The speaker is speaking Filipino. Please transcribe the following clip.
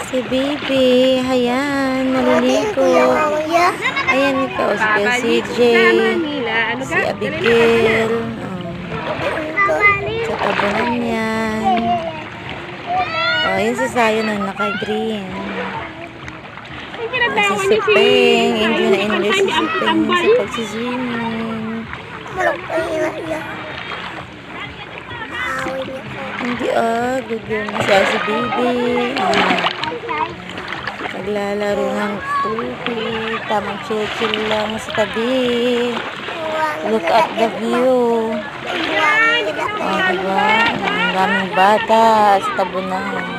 Si Baby, ayan, naliligo. Ayan, ikaw, si CJ, si Abigail, sa tabunan yan. Ayan si Sayo na naka-green. Si Sipeng, hindi na English si Sipeng sa pagsiswimming. Hindi good yun. Si Baby. Naglalaro ng tubig. Tamang chill-chill lang sa tabi. Look at the view. Diba? Ang daming bata sa tabunan.